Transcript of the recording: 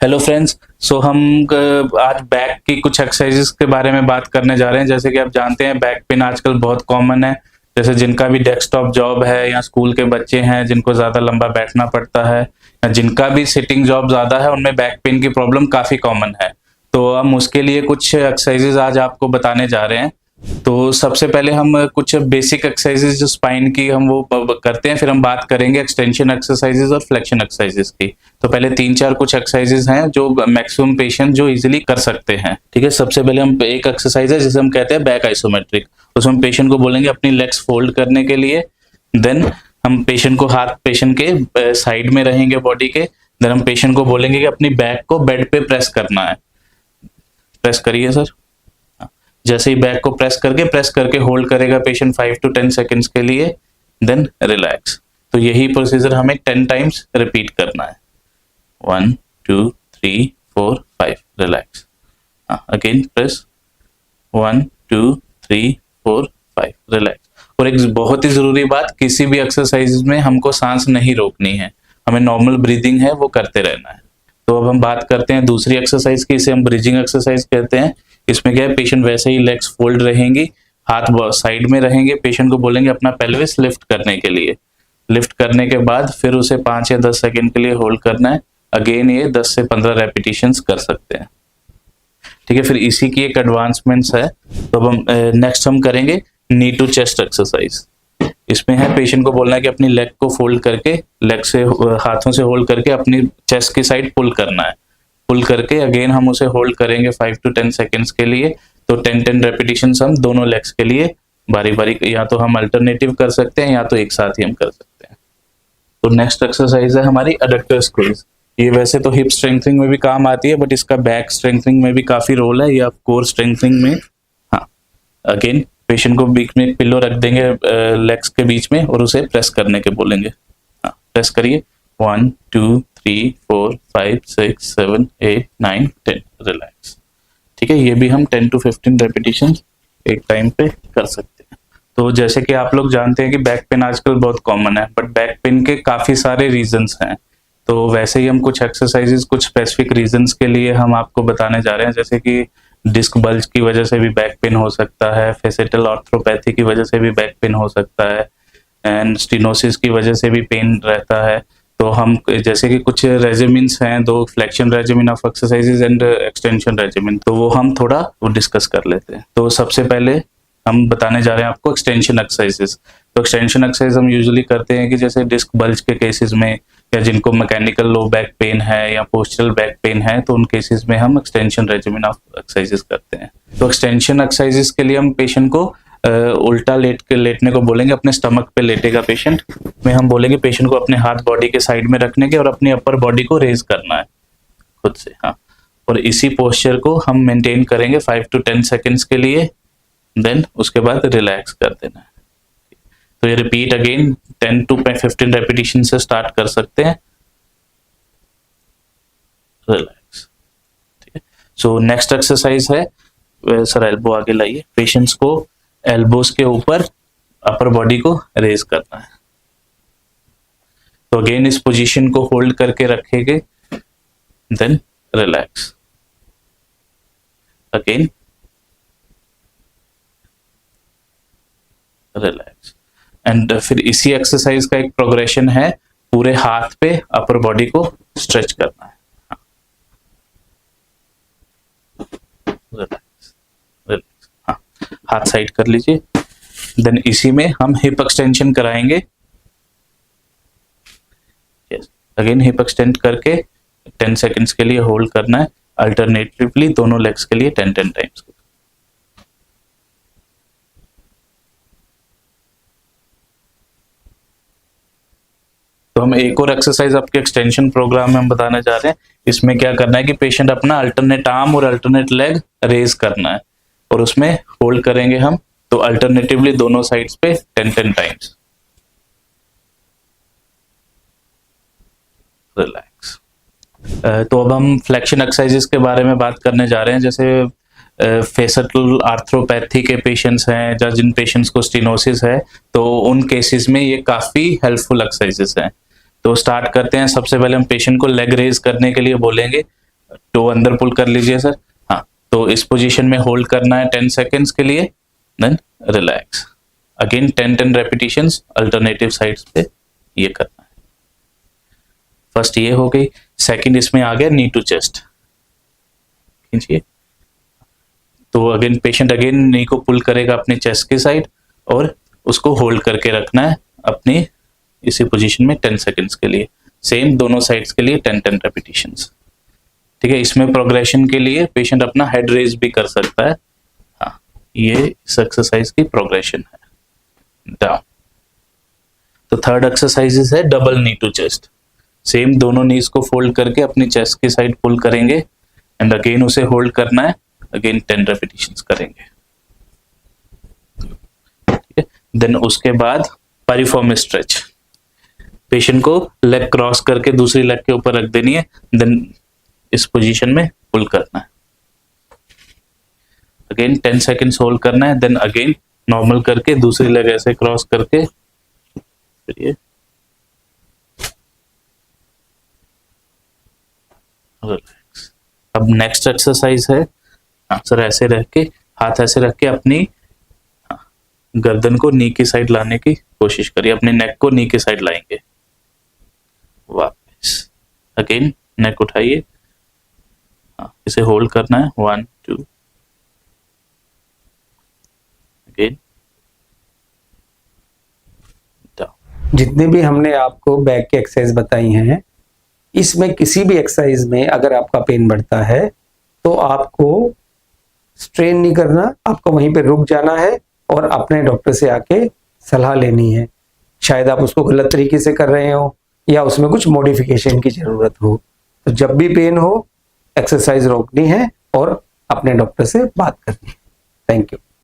Hello friends. हम आज back की कुछ एक्सरसाइजेस के बारे में बात करने जा रहे हैं। जैसे कि आप जानते हैं बैक पेन आजकल बहुत कॉमन है। जैसे जिनका भी डेस्कटॉप जॉब है या स्कूल के बच्चे हैं जिनको ज़्यादा लंबा बैठना पड़ता है या जिनका भी सिटिंग जॉब ज़्यादा है उनमें बैक पेन की प्रॉब्लम काफ़ी कॉमन है। तो हम उसके लिए कुछ एक्सरसाइजेस आज आपको बताने जा रहे हैं। तो सबसे पहले हम कुछ बेसिक एक्सरसाइजेज जो स्पाइन की हम वो करते हैं, फिर हम बात करेंगे एक्सटेंशन एक्सरसाइजेज और फ्लेक्शन एक्सरसाइजेज की। तो पहले 3-4 कुछ एक्सरसाइजेज हैं जो मैक्सिमम पेशेंट जो इजीली कर सकते हैं। ठीक है, सबसे पहले हम एक एक्सरसाइज है जिसे हम कहते हैं बैक आइसोमेट्रिक। उसमें पेशेंट को बोलेंगे अपनी लेग्स फोल्ड करने के लिए। देन हम पेशेंट को हाथ पेशेंट के साइड में रहेंगे बॉडी के। देन हम पेशेंट को बोलेंगे कि अपनी बैक को बेड पे प्रेस करना है। प्रेस करिए सर। जैसे ही बैक को प्रेस करके होल्ड करेगा पेशेंट 5 to 10 सेकेंड्स के लिए, देन रिलैक्स। तो यही प्रोसीजर हमें 10 टाइम्स रिपीट करना है। 1 2 3 4 5 रिलैक्स। Again press 1 2 3 4 5 relax. और एक बहुत ही जरूरी बात, किसी भी एक्सरसाइज में हमको सांस नहीं रोकनी है, हमें नॉर्मल ब्रीदिंग है वो करते रहना है। तो अब हम बात करते हैं दूसरी एक्सरसाइज की, इसे हम ब्रिजिंग एक्सरसाइज कहते हैं। इसमें क्या है, पेशेंट वैसे ही लेग्स फोल्ड रहेंगी, हाथ साइड में रहेंगे, पेशेंट को बोलेंगे अपना पेल्विस लिफ्ट करने के लिए। लिफ्ट करने के बाद फिर उसे 5 या 10 सेकेंड के लिए होल्ड करना है। अगेन ये 10 से 15 रेपिटेशंस कर सकते हैं। ठीक है, फिर इसी की एक एडवांसमेंट्स है। तो अब हम नेक्स्ट हम करेंगे नी टू चेस्ट एक्सरसाइज। इसमें है पेशेंट को बोलना है कि अपनी लेग को फोल्ड करके, लेग से हाथों से होल्ड करके अपनी चेस्ट की साइड पुल करना है। पुल करके अगेन हम उसे होल्ड करेंगे 5 to 10 सेकेंड्स के लिए। तो 10 रेपिटेशंस हम दोनों लेग्स के लिए बारी बारी, या तो हम अल्टरनेटिव कर सकते हैं या तो एक साथ ही हम कर सकते हैं। तो नेक्स्ट एक्सरसाइज है हमारी एडक्टर स्क्वीज। ये वैसे तो हिप स्ट्रेंथनिंग में भी काम आती है, बट इसका बैक स्ट्रेंथनिंग में भी काफी रोल है, या कोर स्ट्रेंथनिंग में। हाँ, अगेन पेशेंट को बीच में पिलो रख देंगे लेग्स के बीच में और उसे प्रेस करने के बोलेंगे। हाँ, प्रेस करिए 1 2 3 4 5 6 7 8 9 10 रिलैक्स। ठीक है, ये भी हम 10 to 15 रेपिटेशन एक टाइम पे कर सकते हैं। तो जैसे कि आप लोग जानते हैं कि बैक पेन आजकल बहुत कॉमन है, बट बैक पेन के काफी सारे रीजंस हैं। तो वैसे ही हम कुछ एक्सरसाइजेस कुछ स्पेसिफिक रीजंस के लिए हम आपको बताने जा रहे हैं। जैसे कि डिस्क बल्ज की वजह से भी बैक पेन हो सकता है, फेसिटल ऑर्थ्रोपैथी की वजह से भी बैक पेन हो सकता है, एंड स्टेनोसिस की वजह से भी पेन रहता है। तो हम जैसे कि कुछ रेजिमेंट्स हैं, 2 flexion regiment of exercises and extension regiment, तो वो हम थोड़ा वो डिस्कस कर लेते हैं। तो सबसे पहले हम बताने जा रहे हैं आपको एक्सटेंशन एक्सरसाइजेस। तो एक्सटेंशन एक्सरसाइज हम यूजुअली करते हैं कि जैसे डिस्क बल्ज के केसेस में, या जिनको मैकेनिकल लो बैक पेन है या पोस्चरल बैक पेन है, तो उन केसेस में हम एक्सटेंशन रेजिमेंट ऑफ एक्सरसाइजेस करते हैं। तो एक्सटेंशन एक्सरसाइजेस के लिए हम पेशेंट को उल्टा लेटने को बोलेंगे। अपने स्टमक पे लेटेगा पेशेंट, में हम बोलेंगे पेशेंट को अपने हाथ बॉडी के साइड में रखने के और अपनी अपर बॉडी को रेज करना है खुद से। हाँ, और इसी पोस्चर को हम मेंटेन करेंगे 5 to 10 सेकेंड्स के लिए। देन उसके बाद रिलैक्स कर देना है। तो ये रिपीट अगेन 10 to 15 रेपिटेशन से स्टार्ट कर सकते हैं। रिलैक्स। ठीक है, सो नेक्स्ट एक्सरसाइज है, सर एल्बो आगे लाइए। पेशेंट्स को एल्बोस के ऊपर अपर बॉडी को रेज करना है। तो अगेन इस पोजीशन को होल्ड करके रखेंगे, then relax. Again relax. And फिर इसी एक्सरसाइज का एक प्रोग्रेशन है, पूरे हाथ पे अपर बॉडी को स्ट्रेच करना है। Relax relax. हाँ, हाथ साइड कर लीजिए। देन इसी में हम हिप एक्सटेंशन कराएंगे। यस, अगेन हिप एक्सटेंड करके 10 सेकेंड्स के लिए होल्ड करना है, अल्टरनेटिवली दोनों लेग्स के लिए 10 टाइम्स। तो हम एक और एक्सरसाइज आपके एक्सटेंशन प्रोग्राम में हम बताने जा रहे हैं। इसमें क्या करना है कि पेशेंट अपना अल्टरनेट आर्म और अल्टरनेट लेग रेज करना है और उसमें होल्ड करेंगे हम, तो अल्टरनेटिवली दोनों साइड्स पे 10 टाइम्स। रिलैक्स। तो अब हम फ्लेक्शन एक्सरसाइजेस के बारे में बात करने जा रहे हैं। जैसे फेसिटल आर्थ्रोपैथी के पेशेंट्स हैं या जिन पेशेंट्स को स्टेनोसिस है, तो उन केसेस में ये काफी हेल्पफुल एक्सरसाइजेस हैं। तो स्टार्ट करते हैं। सबसे पहले हम पेशेंट को लेग रेज करने के लिए बोलेंगे। टो अंदर पुल कर लीजिए सर। हाँ, तो इस पोजीशन में होल्ड करना है 10 सेकेंड्स के लिए, then relax again 10 repetitions alternative sides पे ये करना है। फर्स्ट ये हो गई। सेकंड इसमें आ गया नी टू चेस्ट, खींचिए। तो अगेन पेशेंट अगेन नी को पुल करेगा अपने चेस्ट के साइड और उसको होल्ड करके रखना है अपनी इसी पोजीशन में 10 सेकेंड्स के लिए। सेम दोनों साइड्स के लिए 10 रेपिटेशंस। ठीक है, इसमें प्रोग्रेशन के लिए पेशेंट अपना हेड रेज भी कर सकता है। हाँ, ये इस एक्सरसाइज की प्रोग्रेशन है। डाउन। तो थर्ड एक्सरसाइज है double knee to chest. Same दोनों नीज को फोल्ड करके अपनी चेस्ट की साइड पुल करेंगे एंड अगेन उसे होल्ड करना है, अगेन 10 रेपिटेशंस करेंगे। ठीक है, देन उसके बाद पाइरिफॉर्म स्ट्रेच। पेशेंट को लेग क्रॉस करके दूसरी लेग के ऊपर रख देनी है, देन इस पोजीशन में पुल करना है। अगेन 10 सेकेंड्स होल्ड करना है, देन अगेन नॉर्मल करके दूसरी लेग ऐसे क्रॉस करके फिर ये रिलैक्स। अब नेक्स्ट एक्सरसाइज है सर, ऐसे रख के हाथ ऐसे रख के अपनी गर्दन को नी की साइड लाने की कोशिश करिए, अपने नेक को नी की साइड लाएंगे। वापस अगेन नेक उठाइए, इसे होल्ड करना है 1 2 अगेन डाउन। जितने भी हमने आपको बैक की एक्सरसाइज बताई हैं, इसमें किसी भी एक्सरसाइज में अगर आपका पेन बढ़ता है तो आपको स्ट्रेन नहीं करना, आपको वहीं पे रुक जाना है और अपने डॉक्टर से आके सलाह लेनी है। शायद आप उसको गलत तरीके से कर रहे हो या उसमें कुछ मॉडिफिकेशन की जरूरत हो। तो जब भी पेन हो एक्सरसाइज रोकनी है और अपने डॉक्टर से बात करनी है। Thank you.